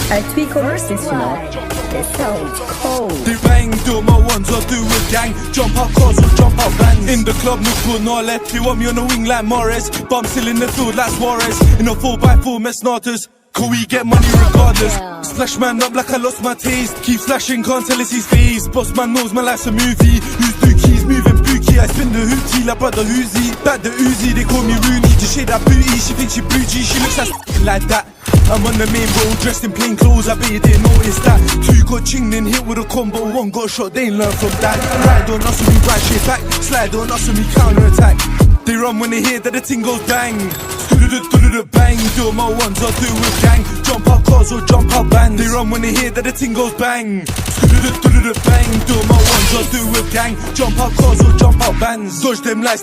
I tweak on this, you know. It sounds cold. They bang, do my ones or do a gang. Jump out cars or jump out bands. In the club, no cool, no left. You want me on the wing like Morris, but I'm still in the field like Suarez. In a 4x4 mess starters. Can we get money regardless? Splash man up like I lost my taste. Keep slashing, can't tell it's his face. Boss man knows my life's a movie. Who's dookies, moving bookie. I spin the hootie like brother Uzi. Back the Uzi, they call me Rooney. Just shade that booty, she thinks she bougie. She looks like that. I'm on the main road, dressed in plain clothes. I bet you didn't notice that. Two got chinged and hit with a combo. One got shot, they ain't learn from that. Ride on us when we ride straight back. Slide on us when we counter attack. They run when they hear that the ting goes bang. Bang, do my ones or do a gang. Jump out cars or jump out bands. They run when they hear that the ting goes bang. Bang, do my ones or do a gang. Jump out cars or jump out bands. Dodge them like